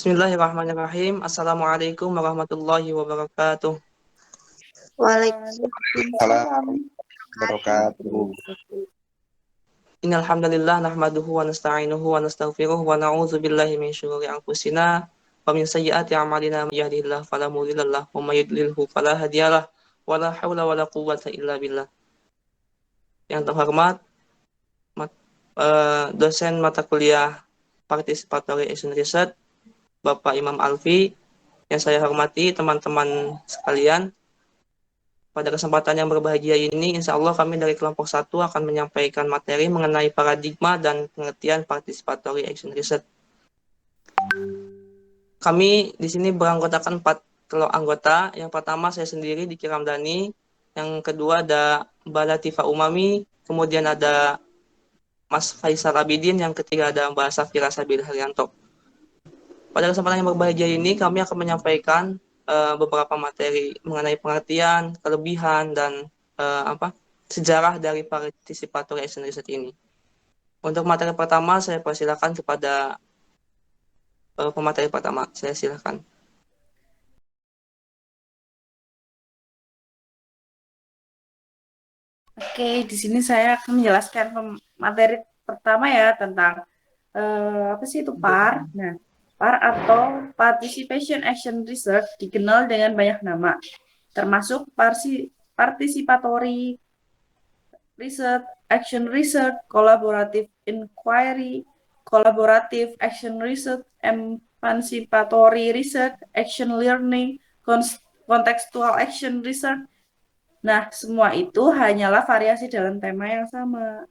Bismillahirrahmanirrahim. Assalamualaikum warahmatullahi wabarakatuh. Waalaikumsalam Salam wabarakatuh. Innal hamdalillah nahmaduhu wa nasta'inuhu wa nastaghfiruh wa na'udzu billahi min syururi anfusina wa min sayyiati a'malina may yahdihillahu fala mudilla lahu wa may yudlilhu fala hadiyalah wa la haula wa la quwwata illa billah. Yang terhormat dosen mata kuliah Participatory Action Research Bapak Imam Alfi, yang saya hormati teman-teman sekalian. Pada kesempatan yang berbahagia ini, insya Allah kami dari kelompok 1 akan menyampaikan materi mengenai paradigma dan pengertian participatory action research. Kami di sini beranggotakan 4 kelompok anggota. Yang pertama saya sendiri, Diki Ramdhani. Yang kedua ada Mbak Latifah Umami. Kemudian ada Mas Faisal Abidin. Yang ketiga ada Mbak Safira Sabil Haryanto. Pada kesempatan yang berbahagia ini, kami akan menyampaikan beberapa materi mengenai pengertian, kelebihan, dan sejarah dari participatory action research ini. Untuk materi pertama, saya persilakan kepada pemateri pertama. Saya silakan. Oke, di sini saya akan menjelaskan materi pertama ya tentang apa sih itu PAR. Nah, PAR atau Participation Action Research dikenal dengan banyak nama, termasuk Participatory Research, Action Research, Collaborative Inquiry, Collaborative Action Research, Emancipatory Research, Action Learning, Contextual Action Research. Nah, semua itu hanyalah variasi dalam tema yang sama.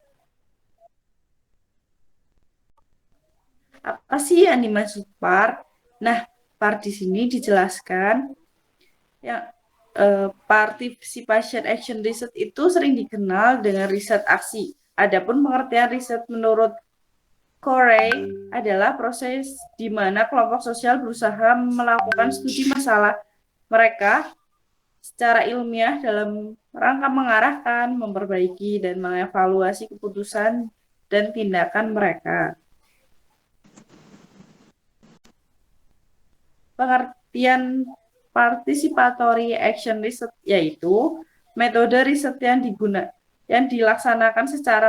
Apa sih yang dimaksud PAR? Nah, PAR di sini dijelaskan ya, Participation Action Research itu sering dikenal dengan riset aksi. Adapun pengertian riset menurut Corey adalah proses di mana kelompok sosial berusaha melakukan studi masalah mereka secara ilmiah dalam rangka mengarahkan, memperbaiki, dan mengevaluasi keputusan dan tindakan mereka. Pengertian participatory action research yaitu metode riset yang dilaksanakan secara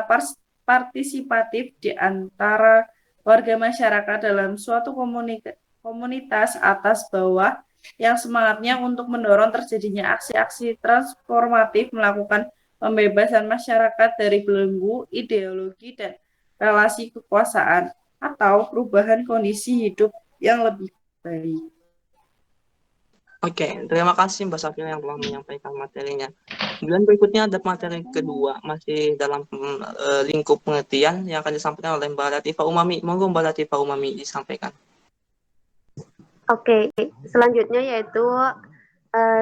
partisipatif di antara warga masyarakat dalam suatu komunitas atas bawah yang semangatnya untuk mendorong terjadinya aksi-aksi transformatif, melakukan pembebasan masyarakat dari belenggu ideologi dan relasi kekuasaan, atau perubahan kondisi hidup yang lebih baik. Oke, terima kasih Mbak Safira yang telah menyampaikan materinya. Kemudian berikutnya ada materi kedua, masih dalam lingkup pengertian yang akan disampaikan oleh Mbak Latifah Umami. Monggo Mbak Latifah Umami disampaikan. Oke, selanjutnya yaitu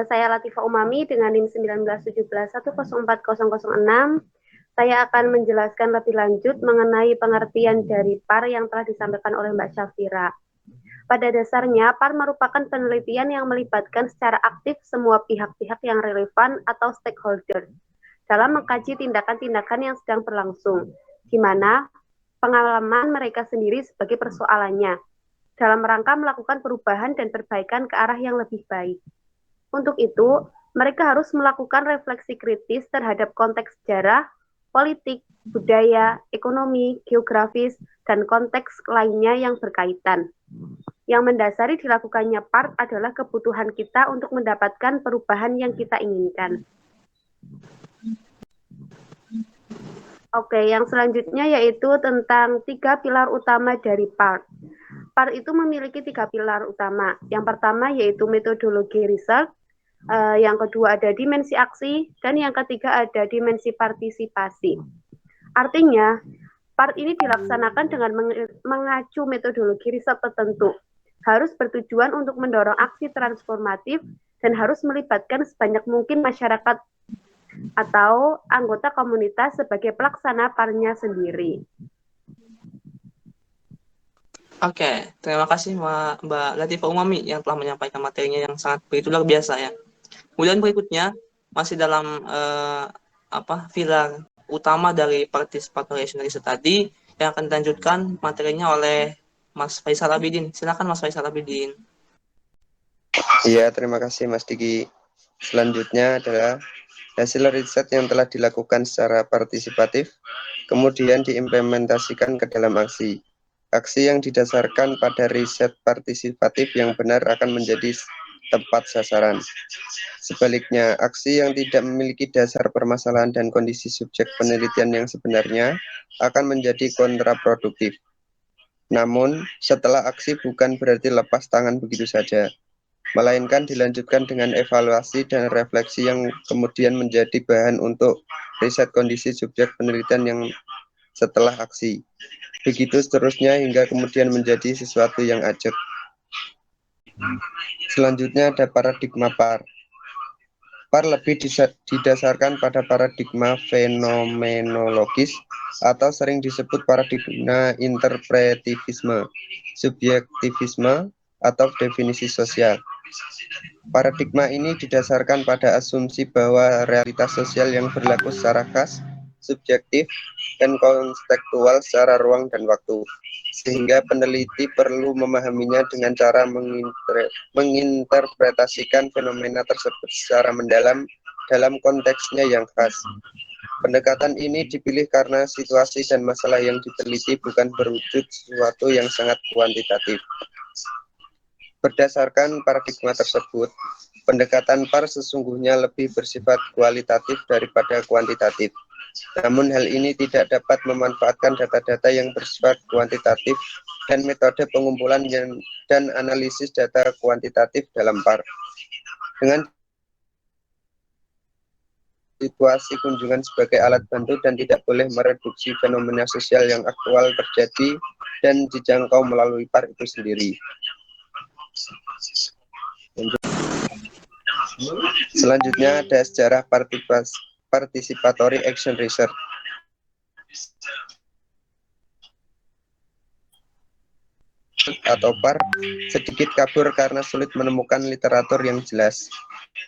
saya Latifah Umami dengan NIM 1917104006. Saya akan menjelaskan lebih lanjut mengenai pengertian dari PAR yang telah disampaikan oleh Mbak Syafira. Pada dasarnya, PAR merupakan penelitian yang melibatkan secara aktif semua pihak-pihak yang relevan atau stakeholder dalam mengkaji tindakan-tindakan yang sedang berlangsung, di mana pengalaman mereka sendiri sebagai persoalannya, dalam rangka melakukan perubahan dan perbaikan ke arah yang lebih baik. Untuk itu, mereka harus melakukan refleksi kritis terhadap konteks sejarah, politik, budaya, ekonomi, geografis, dan konteks lainnya yang berkaitan. Yang mendasari dilakukannya PAR adalah kebutuhan kita untuk mendapatkan perubahan yang kita inginkan. Oke, yang selanjutnya yaitu tentang 3 pilar utama dari PAR. PAR itu memiliki 3 pilar utama. Yang pertama yaitu metodologi riset, yang kedua ada dimensi aksi, dan yang ketiga ada dimensi partisipasi. Artinya, PAR ini dilaksanakan dengan mengacu metodologi riset tertentu, harus bertujuan untuk mendorong aksi transformatif, dan harus melibatkan sebanyak mungkin masyarakat atau anggota komunitas sebagai pelaksana PAR-nya sendiri. Oke, terima kasih Mbak Latifah Umami yang telah menyampaikan materinya yang sangat begitu luar biasa ya. Kemudian berikutnya masih dalam pilar utama dari participatory action research tadi yang akan dilanjutkan materinya oleh Mas Faisal Abidin. Silakan Mas Faisal Abidin. Iya, terima kasih Mas Diki. Selanjutnya adalah hasil riset yang telah dilakukan secara partisipatif, kemudian diimplementasikan ke dalam aksi. Aksi yang didasarkan pada riset partisipatif yang benar akan menjadi tepat sasaran. Sebaliknya, aksi yang tidak memiliki dasar permasalahan dan kondisi subjek penelitian yang sebenarnya akan menjadi kontraproduktif. Namun, setelah aksi bukan berarti lepas tangan begitu saja, melainkan dilanjutkan dengan evaluasi dan refleksi yang kemudian menjadi bahan untuk riset kondisi subjek penelitian yang setelah aksi. Begitu seterusnya hingga kemudian menjadi sesuatu yang ajak. Selanjutnya ada paradigma PAR. PAR lebih didasarkan pada paradigma fenomenologis atau sering disebut paradigma interpretivisme, subjektivisme, atau definisi sosial. Paradigma ini didasarkan pada asumsi bahwa realitas sosial yang berlaku secara khas, subjektif, dan kontekstual secara ruang dan waktu, sehingga peneliti perlu memahaminya dengan cara menginterpretasikan fenomena tersebut secara mendalam dalam konteksnya yang khas. Pendekatan ini dipilih karena situasi dan masalah yang diteliti bukan berwujud sesuatu yang sangat kuantitatif. Berdasarkan paradigma tersebut, pendekatan PAR sesungguhnya lebih bersifat kualitatif daripada kuantitatif. Namun hal ini tidak dapat memanfaatkan data-data yang bersifat kuantitatif dan metode pengumpulan dan analisis data kuantitatif dalam PAR. Dengan situasi kunjungan sebagai alat bantu dan tidak boleh mereduksi fenomena sosial yang aktual terjadi dan dijangkau melalui PAR itu sendiri. Selanjutnya ada sejarah participatory action research. Atau PAR sedikit kabur karena sulit menemukan literatur yang jelas.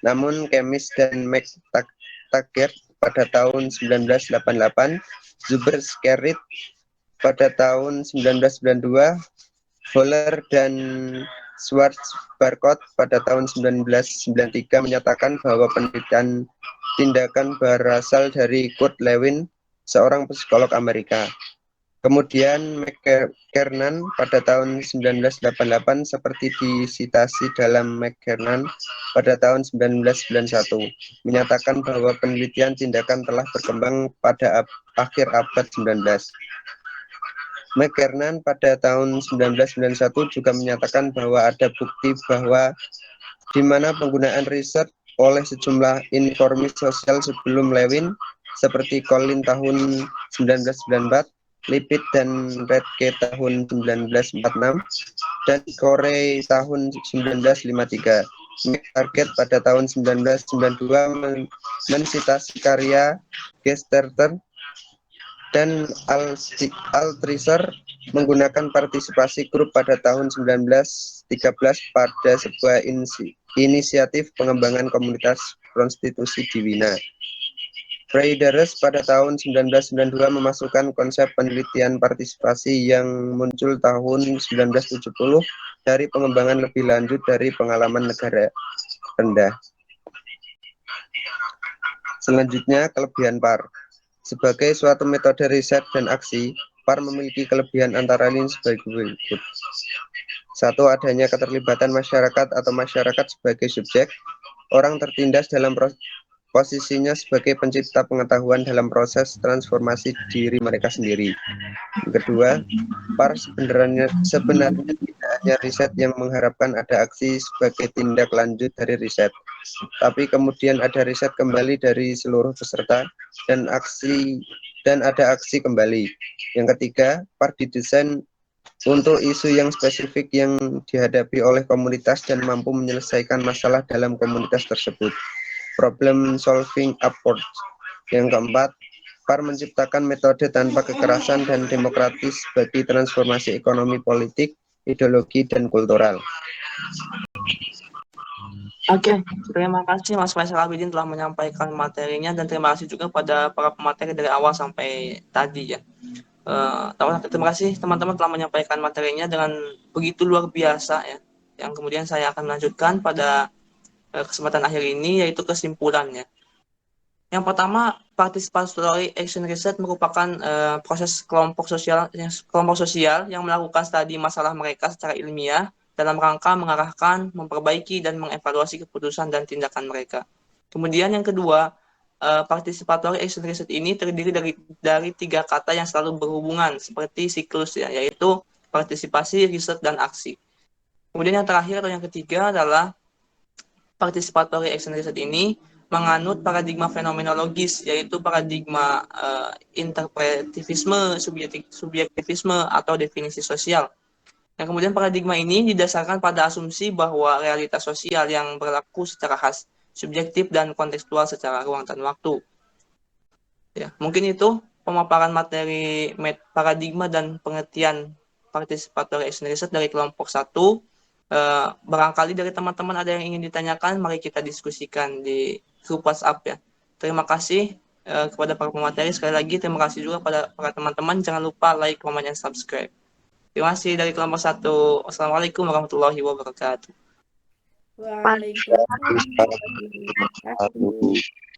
Namun Kemis dan McTaggart pada tahun 1988, Zuber Skerrit pada tahun 1992, Fowler dan Schwarz-Barcott pada tahun 1993 menyatakan bahwa penelitian tindakan berasal dari Kurt Lewin, seorang psikolog Amerika. Kemudian McKernan pada tahun 1988 seperti disitasi dalam McKernan pada tahun 1991 menyatakan bahwa penelitian tindakan telah berkembang pada akhir abad 19. McKernan pada tahun 1991 juga menyatakan bahwa ada bukti bahwa di mana penggunaan riset oleh sejumlah informis sosial sebelum Lewin seperti Collin tahun 1994, Lippitt dan Redke tahun 1946, dan Corey tahun 1953. McTaggart pada tahun 1992 mensitasi karya Gesterter dan Althusser menggunakan partisipasi grup pada tahun 1913 pada sebuah inisiatif pengembangan komunitas prostitusi di Wina. Freiderus pada tahun 1992 memasukkan konsep penelitian partisipasi yang muncul tahun 1970 dari pengembangan lebih lanjut dari pengalaman negara rendah. Selanjutnya, kelebihan PAR. Sebagai suatu metode riset dan aksi, PAR memiliki kelebihan antara lain sebagai berikut. 1. Adanya keterlibatan masyarakat atau masyarakat sebagai subjek. Orang tertindas dalam posisinya sebagai pencipta pengetahuan dalam proses transformasi diri mereka sendiri. Kedua, PAR sebenarnya tidak hanya riset yang mengharapkan ada aksi sebagai tindak lanjut dari riset, tapi kemudian ada riset kembali dari seluruh peserta dan ada aksi kembali. Yang ketiga, PAR didesain untuk isu yang spesifik yang dihadapi oleh komunitas dan mampu menyelesaikan masalah dalam komunitas tersebut. Problem solving approach. Yang keempat, PAR menciptakan metode tanpa kekerasan dan demokratis bagi transformasi ekonomi, politik, ideologi, dan kultural. Oke, terima kasih Mas Faisal Abidin telah menyampaikan materinya dan terima kasih juga pada para pemateri dari awal sampai tadi ya. Terima kasih teman-teman telah menyampaikan materinya dengan begitu luar biasa ya. Yang kemudian saya akan melanjutkan pada kesempatan akhir ini, yaitu kesimpulannya. Yang pertama, participatory action research merupakan proses kelompok sosial yang melakukan studi masalah mereka secara ilmiah dalam rangka mengarahkan, memperbaiki, dan mengevaluasi keputusan dan tindakan mereka. Kemudian yang kedua, participatory action research ini terdiri dari 3 kata yang selalu berhubungan seperti siklus ya, yaitu partisipasi, riset, dan aksi. Kemudian yang terakhir atau yang ketiga adalah participatory action research ini menganut paradigma fenomenologis, yaitu paradigma interpretivisme, subjektivisme, atau definisi sosial. Yang kemudian paradigma ini didasarkan pada asumsi bahwa realitas sosial yang berlaku secara khas, subjektif dan kontekstual secara ruang dan waktu. Ya, mungkin itu pemaparan materi paradigma dan pengertian participatory action research dari kelompok 1. Barangkali dari teman-teman ada yang ingin ditanyakan, mari kita diskusikan di grup WhatsApp ya. Terima kasih kepada para pemateri. Sekali lagi terima kasih juga pada para teman-teman. Jangan lupa like, comment, dan subscribe. Terima kasih dari kelompok 1. Wassalamualaikum warahmatullahi wabarakatuh. Waalaikumsalam warahmatullahi wabarakatuh.